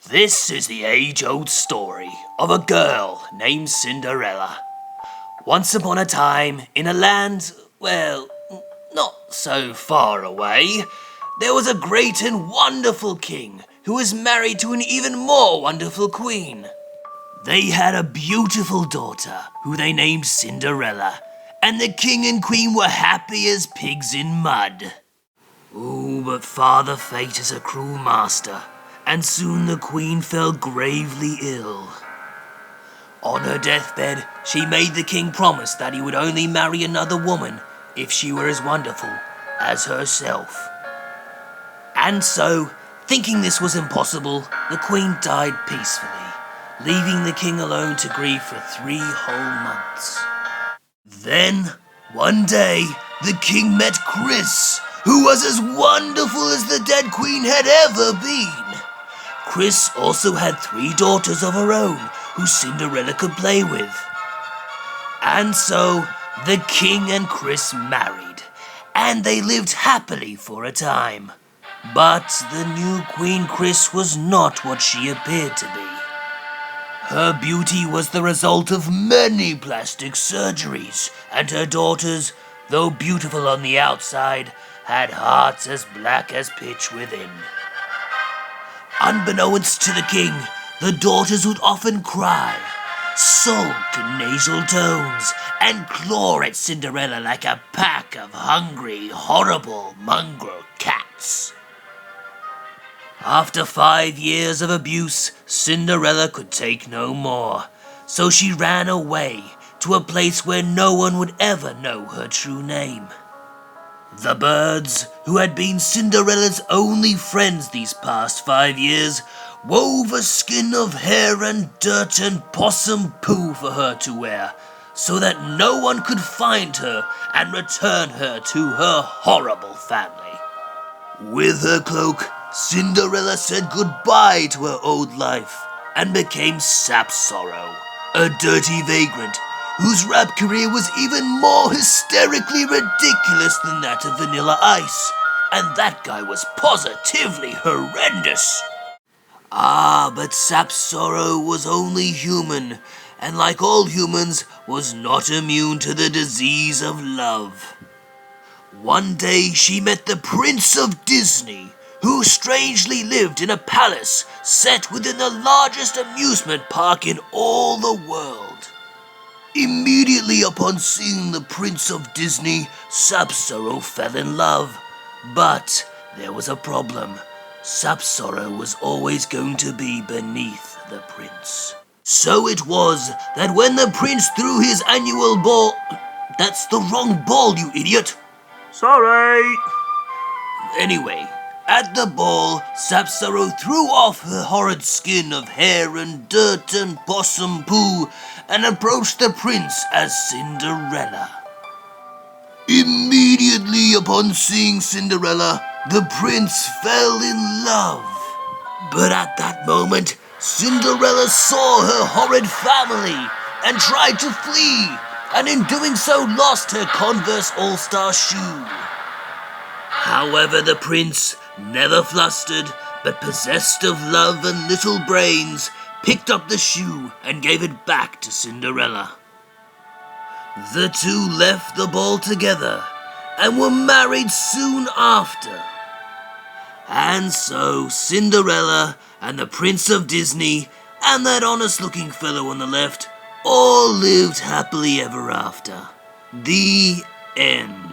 This is the age-old story of a girl named Cinderella. Once upon a time, in a land, well, not so far away, there was a great and wonderful king who was married to an even more wonderful queen. They had a beautiful daughter who they named Cinderella, and the king and queen were happy as pigs in mud. Ooh, but Father Fate is a cruel master, and soon the queen fell gravely ill. On her deathbed, she made the king promise that he would only marry another woman if she were as wonderful as herself. And so, thinking this was impossible, the queen died peacefully, leaving the king alone to grieve for 3 whole months. Then, one day, the king met Chris, who was as wonderful as the dead queen had ever been. Chris also had 3 daughters of her own, who Cinderella could play with. And so, the king and Chris married, and they lived happily for a time. But the new Queen Chris was not what she appeared to be. Her beauty was the result of many plastic surgeries, and her daughters, though beautiful on the outside, had hearts as black as pitch within. Unbeknownst to the king, the daughters would often cry, sulk in nasal tones, and claw at Cinderella like a pack of hungry, horrible mongrel cats. After 5 years of abuse, Cinderella could take no more, so she ran away to a place where no one would ever know her true name. The birds, who had been Cinderella's only friends these past 5 years, wove a skin of hair and dirt and possum poo for her to wear, so that no one could find her and return her to her horrible family. With her cloak, Cinderella said goodbye to her old life and became Sap Sorrow, a dirty vagrant whose rap career was even more hysterically ridiculous than that of Vanilla Ice, and that guy was positively horrendous. But Sap Sorrow was only human, and like all humans, was not immune to the disease of love. One day she met the Prince of Disney, who strangely lived in a palace set within the largest amusement park in all the world. Immediately upon seeing the Prince of Disney, Sap Sorrow fell in love. But there was a problem. Sap Sorrow was always going to be beneath the prince. So it was that when the prince threw his annual ball... That's the wrong ball, you idiot! Sorry! Anyway, at the ball, Sap Sorrow threw off her horrid skin of hair and dirt and possum poo and approached the prince as Cinderella. Immediately upon seeing Cinderella, the prince fell in love. But at that moment, Cinderella saw her horrid family and tried to flee, and in doing so lost her Converse All-Star shoe. However, the prince, never flustered, but possessed of love and little brains, picked up the shoe and gave it back to Cinderella. The two left the ball together and were married soon after. And so Cinderella and the Prince of Disney and that honest-looking fellow on the left all lived happily ever after. The end.